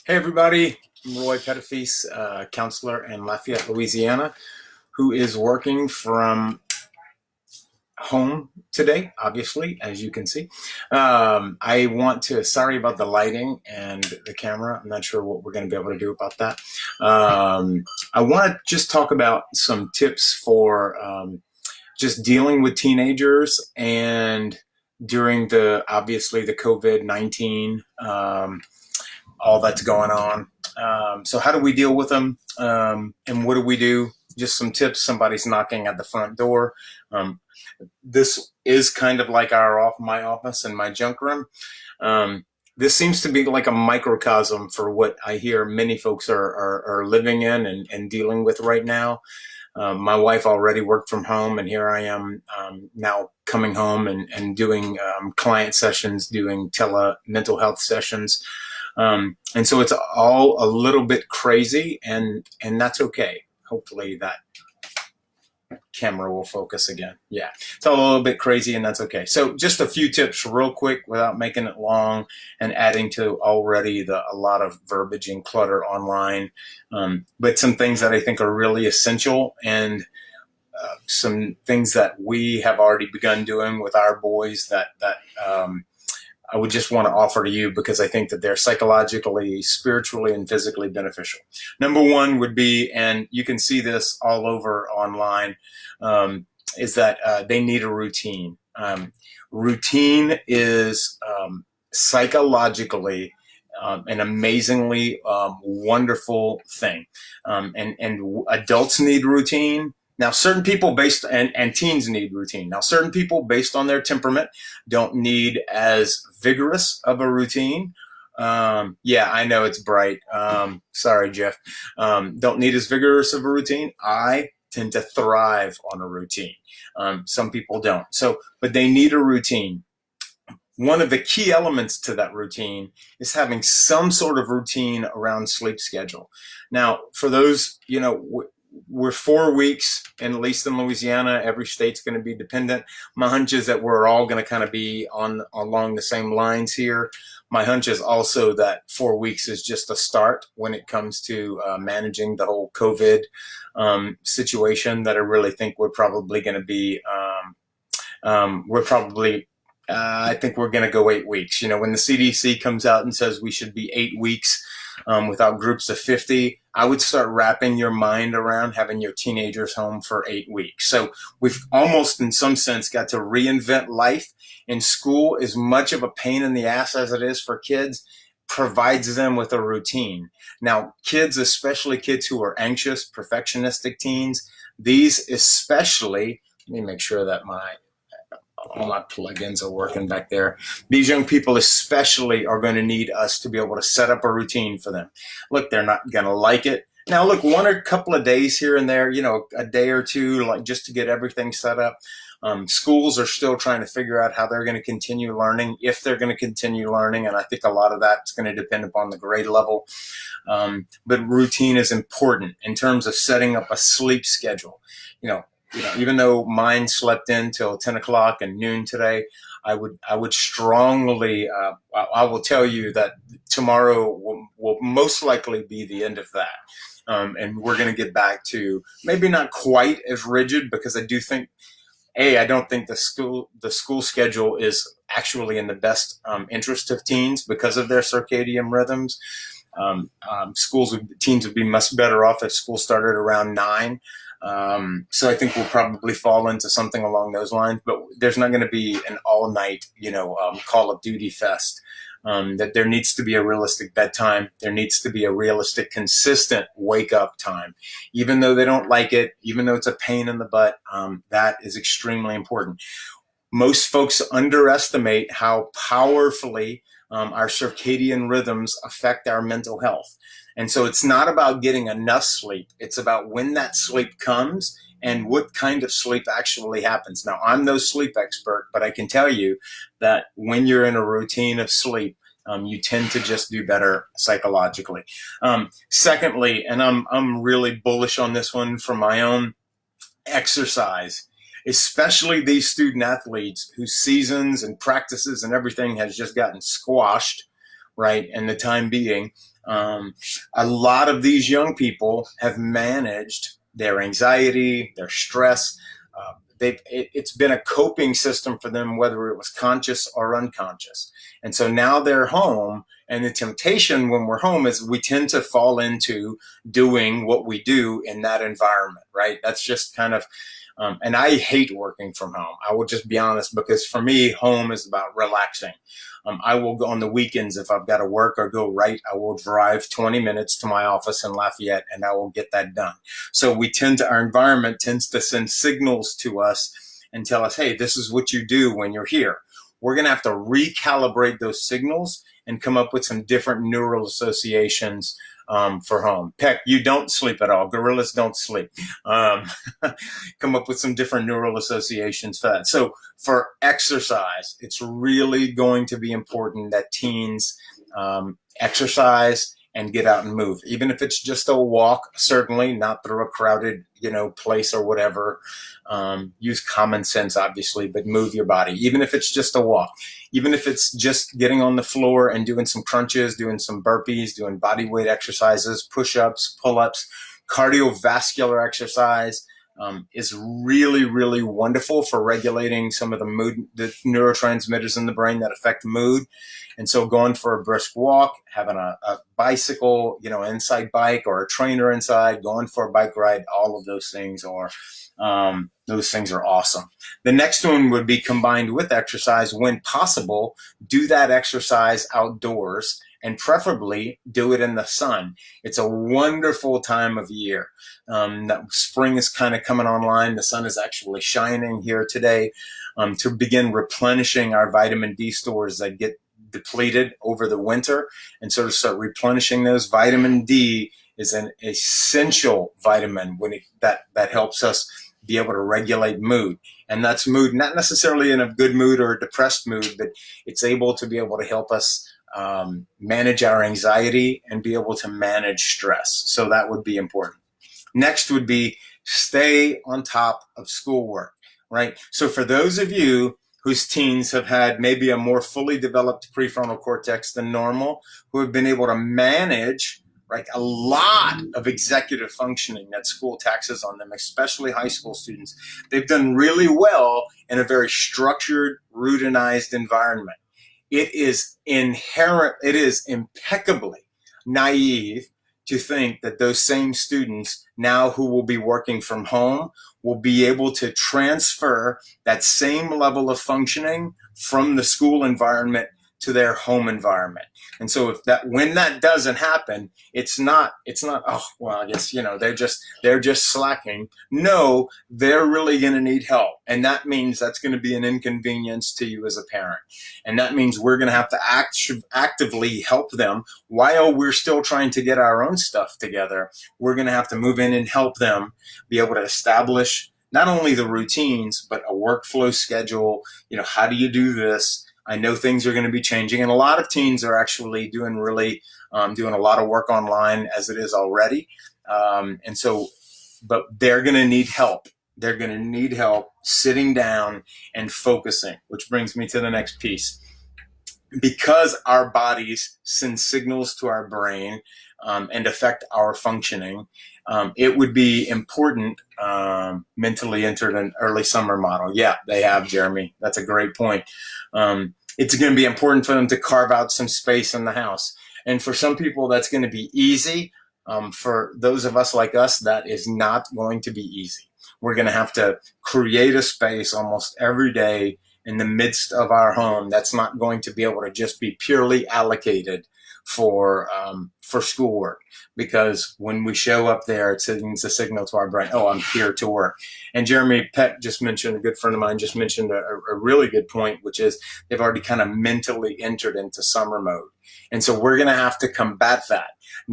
Hey everybody, I'm Roy Petitfils, counselor in Lafayette, Louisiana, who is working from home today, obviously, as you can see. Sorry about the lighting and the camera. I'm not sure what we're going to be able to do about that. I want to just talk about some tips for just dealing with teenagers and during obviously the COVID-19, all that's going on. So how do we deal with them? And what do we do? Just some tips. Somebody's knocking at the front door. This is kind of like my office and my junk room. This seems to be like a microcosm for what I hear many folks are living in and dealing with right now. My wife already worked from home, and here I am now coming home and doing client sessions, doing mental health sessions. And so it's all a little bit crazy, and that's okay. Hopefully that camera will focus again. Yeah, it's all a little bit crazy, and that's okay. So just a few tips real quick without making it long and adding to already a lot of verbiage and clutter online. But some things that I think are really essential, and some things that we have already begun doing with our boys that I would just want to offer to you because I think that they're psychologically, spiritually, and physically beneficial. Number one would be, and you can see this all over online, is that they need a routine. Routine is psychologically an amazingly wonderful thing. And adults need routine. Now, certain people and teens need routine. Now, certain people based on their temperament don't need as vigorous of a routine. Yeah, I know it's bright. Sorry, Jeff. Don't need as vigorous of a routine. I tend to thrive on a routine. Some people don't. But they need a routine. One of the key elements to that routine is having some sort of routine around sleep schedule. Now, for those, we're 4 weeks, and at least in Louisiana, every state's going to be dependent. My hunch is that we're all going to kind of be along the same lines here. My hunch is also that 4 weeks is just a start when it comes to managing the whole COVID situation. That I really think we're probably going to be. I think we're going to go 8 weeks. When the CDC comes out and says we should be 8 weeks without groups of 50, I would start wrapping your mind around having your teenagers home for 8 weeks. So we've almost, in some sense, got to reinvent life. In school, as much of a pain in the ass as it is for kids, provides them with a routine. Now, kids, especially kids who are anxious, perfectionistic teens, these especially, let me make sure that all my plugins are working back there. These young people especially are going to need us to be able to set up a routine for them. Look, they're not going to like it. Now, look, one or a couple of days here and there, a day or two, like just to get everything set up. Schools are still trying to figure out how they're going to continue learning, if they're going to continue learning. And I think a lot of that's going to depend upon the grade level. But routine is important in terms of setting up a sleep schedule. Even though mine slept in till 10 o'clock and noon today, I would strongly, I will tell you that tomorrow will most likely be the end of that. And we're going to get back to maybe not quite as rigid, because I do think, I don't think the school schedule is actually in the best interest of teens because of their circadian rhythms. Teens would be much better off if school started around 9. So I think we'll probably fall into something along those lines, but there's not going to be an all night, Call of Duty fest. That there needs to be a realistic bedtime. There needs to be a realistic, consistent wake up time. Even though they don't like it, even though it's a pain in the butt, that is extremely important. Most folks underestimate how powerfully our circadian rhythms affect our mental health. And so it's not about getting enough sleep. It's about when that sleep comes and what kind of sleep actually happens. Now, I'm no sleep expert, but I can tell you that when you're in a routine of sleep, you tend to just do better psychologically. Secondly, and I'm really bullish on this one for my own, exercise, especially these student athletes whose seasons and practices and everything has just gotten squashed right? And the time being, a lot of these young people have managed their anxiety, their stress. It's been a coping system for them, whether it was conscious or unconscious. And so now they're home, and the temptation when we're home is we tend to fall into doing what we do in that environment, right? That's just kind of, and I hate working from home. I will just be honest, because for me, home is about relaxing. I will go on the weekends if I've got to work or go right. I will drive 20 minutes to my office in Lafayette, and I will get that done. So our environment tends to send signals to us and tell us, hey, this is what you do when you're here. We're going to have to recalibrate those signals and come up with some different neural associations for home. Peck, you don't sleep at all. Gorillas don't sleep. Come up with some different neural associations for that. So for exercise, it's really going to be important that teens exercise and get out and move, even if it's just a walk, certainly not through a crowded, place or whatever. Use common sense, obviously, but move your body, even if it's just a walk, even if it's just getting on the floor and doing some crunches, doing some burpees, doing body weight exercises, push-ups, pull-ups. Cardiovascular exercise is really, really wonderful for regulating some of the neurotransmitters in the brain that affect mood. And so going for a brisk walk, having a bicycle, inside bike, or a trainer inside, going for a bike ride, all of those things are awesome. The next one would be combined with exercise. When possible, do that exercise outdoors, and preferably do it in the sun. It's a wonderful time of year. That spring is kind of coming online. The sun is actually shining here today to begin replenishing our vitamin D stores that get depleted over the winter, and so to start replenishing those. Vitamin D is an essential vitamin that helps us be able to regulate mood. And that's mood, not necessarily in a good mood or a depressed mood, but it's able to be able to help us manage our anxiety and be able to manage stress. So that would be important. Next would be stay on top of schoolwork, right? So for those of you whose teens have had maybe a more fully developed prefrontal cortex than normal, who have been able to manage, right, a lot of executive functioning that school taxes on them, especially high school students, they've done really well in a very structured, routinized environment. It is impeccably naive to think that those same students now who will be working from home will be able to transfer that same level of functioning from the school environment to their home environment. And so when that doesn't happen, it's not, oh, well, I guess, they're just slacking. No, they're really going to need help. And that means that's going to be an inconvenience to you as a parent. And that means we're going to have to actively help them while we're still trying to get our own stuff together. We're going to have to move in and help them be able to establish not only the routines, but a workflow schedule. How do you do this? I know things are going to be changing, and a lot of teens are actually doing a lot of work online as it is already. But they're going to need help. They're going to need help sitting down and focusing, which brings me to the next piece. Because our bodies send signals to our brain and affect our functioning, it would be important, mentally entered an early summer model. Yeah, they have, Jeremy. That's a great point. It's going to be important for them to carve out some space in the house. And for some people, that's going to be easy. For those of us like us, that is not going to be easy. We're going to have to create a space almost every day in the midst of our home that's not going to be able to just be purely allocated for schoolwork, because when we show up there, it sends a signal to our brain, oh, I'm here to work. And Jeremy Peck just mentioned, a good friend of mine just mentioned a really good point, which is they've already kind of mentally entered into summer mode. And so we're going to have to combat that.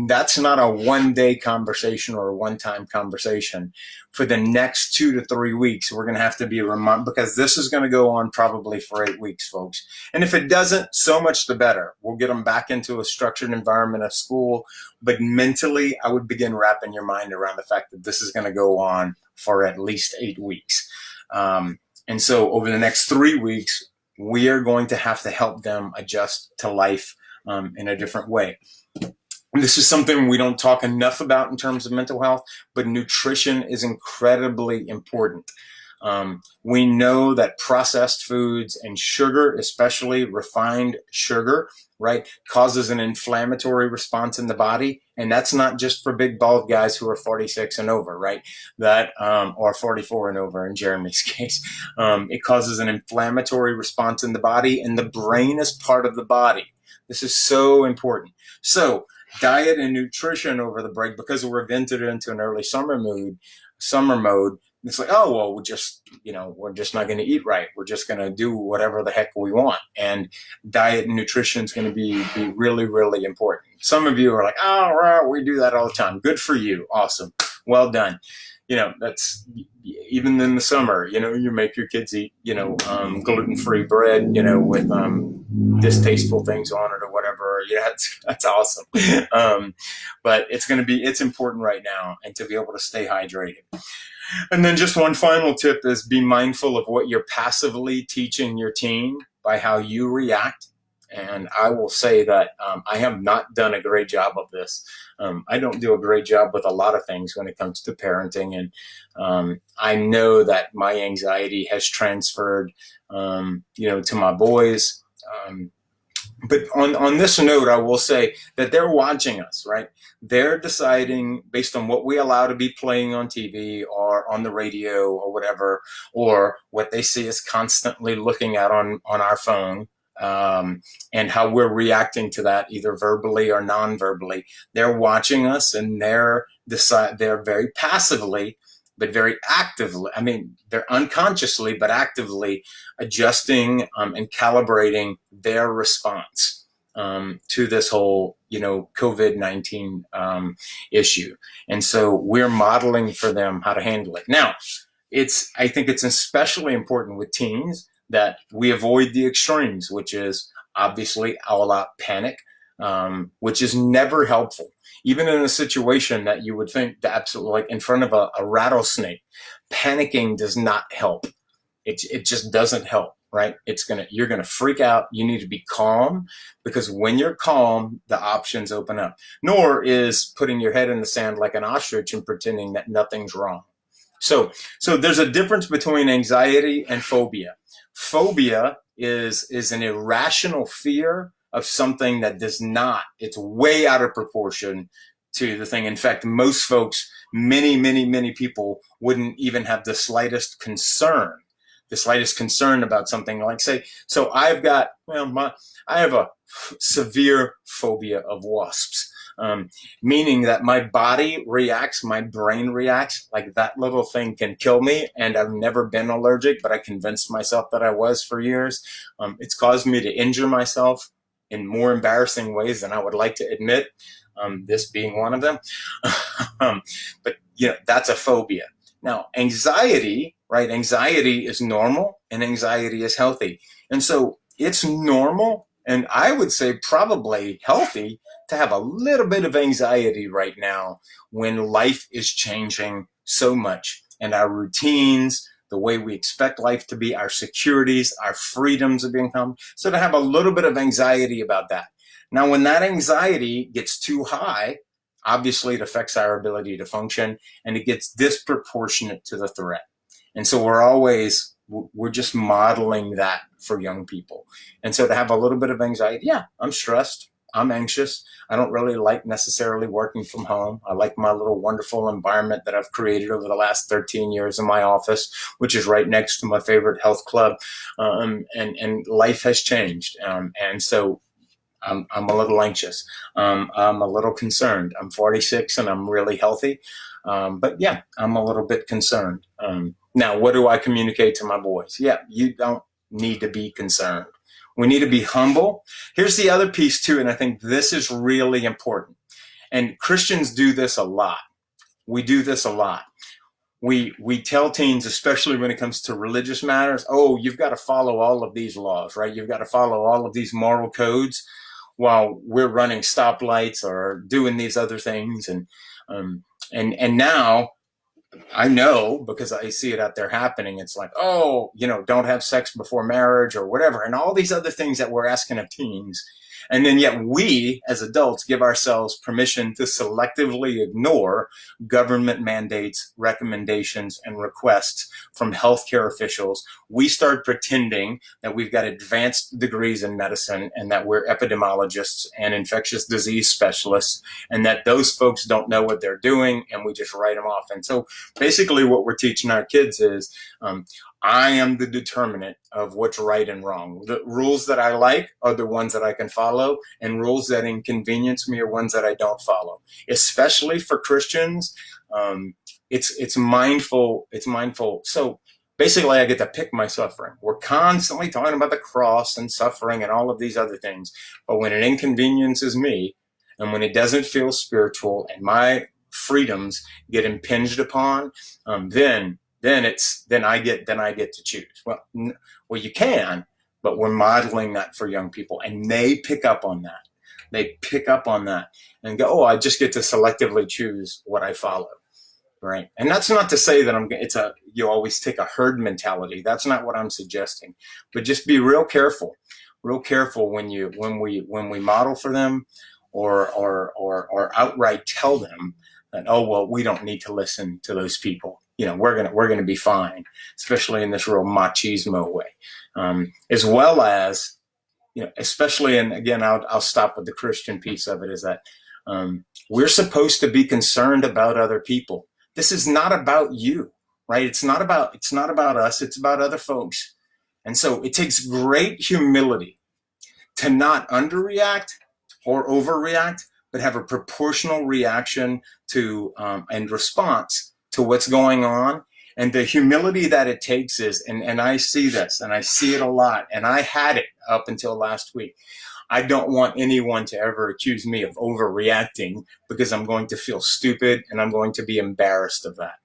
That's not a one-day conversation or a one-time conversation. For the next 2 to 3 weeks, we're going to have to be reminded, because this is going to go on probably for 8 weeks, folks. And if it doesn't, so much the better. We'll get them back into a structured environment of school. But mentally, I would begin wrapping your mind around the fact that this is going to go on for at least 8 weeks. And so over the next 3 weeks, we are going to have to help them adjust to life in a different way. This is something we don't talk enough about in terms of mental health, but nutrition is incredibly important. We know that processed foods and sugar, especially refined sugar, right, causes an inflammatory response in the body. And that's not just for big bald guys who are 46 and over, right? That, or 44 and over in Jeremy's case. It causes an inflammatory response in the body, and the brain is part of the body. This is so important. So diet and nutrition over the break, because we're entered into an early summer mode. It's like, oh, well, we're just not going to eat right. We're just going to do whatever the heck we want. And diet and nutrition is going to be really, really important. Some of you are like, oh, well, we do that all the time. Good for you. Awesome. Well done. That's even in the summer, you make your kids eat, gluten-free bread, with distasteful things on it or whatever. Yeah, that's awesome. But it's important right now, and to be able to stay hydrated. And then just one final tip is be mindful of what you're passively teaching your teen by how you react. And I will say that I have not done a great job of this. I don't do a great job with a lot of things when it comes to parenting. And I know that my anxiety has transferred, to my boys. But on this note, I will say that they're watching us, right? They're deciding based on what we allow to be playing on TV or on the radio or whatever, or what they see us constantly looking at on our phone, and how we're reacting to that, either verbally or non-verbally. They're watching us, and they're very passively, but very actively, they're unconsciously, but actively adjusting and calibrating their response to this whole, COVID-19 issue. And so we're modeling for them how to handle it. Now, I think it's especially important with teens that we avoid the extremes, which is obviously all out panic, which is never helpful. Even in a situation that you would think that absolutely, like in front of a rattlesnake, panicking does not help. It just doesn't help, right? You're gonna freak out. You need to be calm, because when you're calm, the options open up. Nor is putting your head in the sand like an ostrich and pretending that nothing's wrong. So there's a difference between anxiety and phobia. Phobia is an irrational fear of something that it's way out of proportion to the thing. In fact, most folks, many, many, many people wouldn't even have the slightest concern about something like, say, so I have a severe phobia of wasps. Meaning that my body reacts, my brain reacts, like that little thing can kill me. And I've never been allergic, but I convinced myself that I was for years. It's caused me to injure myself in more embarrassing ways than I would like to admit, this being one of them. But that's a phobia. Now, anxiety, right? Anxiety is normal and anxiety is healthy. And so it's normal, and I would say probably healthy, to have a little bit of anxiety right now when life is changing so much, and our routines, the way we expect life to be, our securities, our freedoms are being come. So to have a little bit of anxiety about that. Now, when that anxiety gets too high, obviously it affects our ability to function, and it gets disproportionate to the threat. And so we're just modeling that for young people. And so to have a little bit of anxiety, yeah, I'm stressed, I'm anxious. I don't really like necessarily working from home. I like my little wonderful environment that I've created over the last 13 years in my office, which is right next to my favorite health club. And life has changed. And so I'm a little anxious. I'm a little concerned. I'm 46 and I'm really healthy. But yeah, I'm a little bit concerned. Now, what do I communicate to my boys? Yeah, you don't need to be concerned. We need to be humble. Here's the other piece too, and I think this is really important. And Christians do this a lot. We do this a lot. We tell teens, especially when it comes to religious matters, oh, you've got to follow all of these laws, right? You've got to follow all of these moral codes while we're running stoplights or doing these other things. And now I know, because I see it out there happening. It's like, oh, don't have sex before marriage or whatever. And all these other things that we're asking of teens. And then yet we, as adults, give ourselves permission to selectively ignore government mandates, recommendations, and requests from healthcare officials. We start pretending that we've got advanced degrees in medicine and that we're epidemiologists and infectious disease specialists, and that those folks don't know what they're doing, and we just write them off. And so basically what we're teaching our kids is, I am the determinant of what's right and wrong. The rules that I like are the ones that I can follow, and rules that inconvenience me are ones that I don't follow. Especially for Christians, it's mindful. It's mindful. So basically, I get to pick my suffering. We're constantly talking about the cross and suffering and all of these other things, but when it inconveniences me, and when it doesn't feel spiritual, and my freedoms get impinged upon, then I get to choose. Well, you can, but we're modeling that for young people, and they pick up on that. They pick up on that and go, "Oh, I just get to selectively choose what I follow." Right. And that's not to say that you always take a herd mentality. That's not what I'm suggesting, but just be real careful when we model for them or outright tell them that, oh, well, we don't need to listen to those people. We're going to be fine, especially in this real machismo way, as well as, especially, and again, I'll stop with the Christian piece of it, is that we're supposed to be concerned about other people. This is not about you, right? It's not about us. It's about other folks. And so it takes great humility to not underreact or overreact, but have a proportional reaction to and response to what's going on. And the humility that it takes is, and I see this, and I see it a lot, and I had it up until last week. I don't want anyone to ever accuse me of overreacting, because I'm going to feel stupid and I'm going to be embarrassed of that.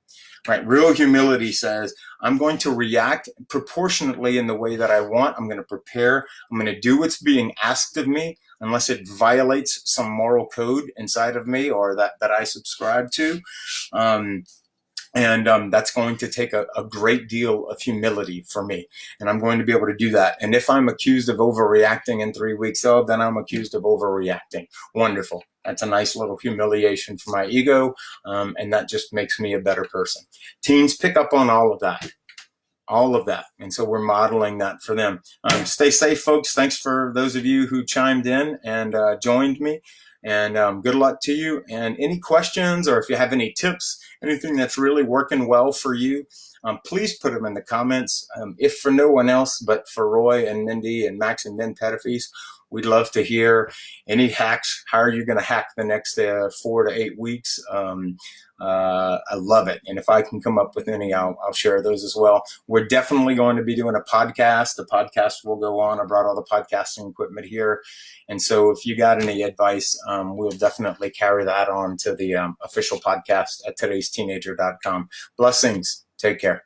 Right? Real humility says, I'm going to react proportionately in the way that I want. I'm going to prepare. I'm going to do what's being asked of me, unless it violates some moral code inside of me or that I subscribe to. And that's going to take a great deal of humility for me. And I'm going to be able to do that. And if I'm accused of overreacting in 3 weeks, then I'm accused of overreacting. Wonderful. That's a nice little humiliation for my ego. And that just makes me a better person. Teens pick up on all of that. And so we're modeling that for them. Stay safe, folks. Thanks for those of you who chimed in and joined me. And good luck to you. And any questions, or if you have any tips, anything that's really working well for you, please put them in the comments. If for no one else, but for Roy and Mindy and Max and Ben Petitfils, we'd love to hear any hacks. How are you going to hack the next 4 to 8 weeks? I love it. And if I can come up with any, I'll share those as well. We're definitely going to be doing a podcast. The podcast will go on. I brought all the podcasting equipment here. And so if you got any advice, we'll definitely carry that on to the official podcast at today'steenager.com. Blessings. Take care.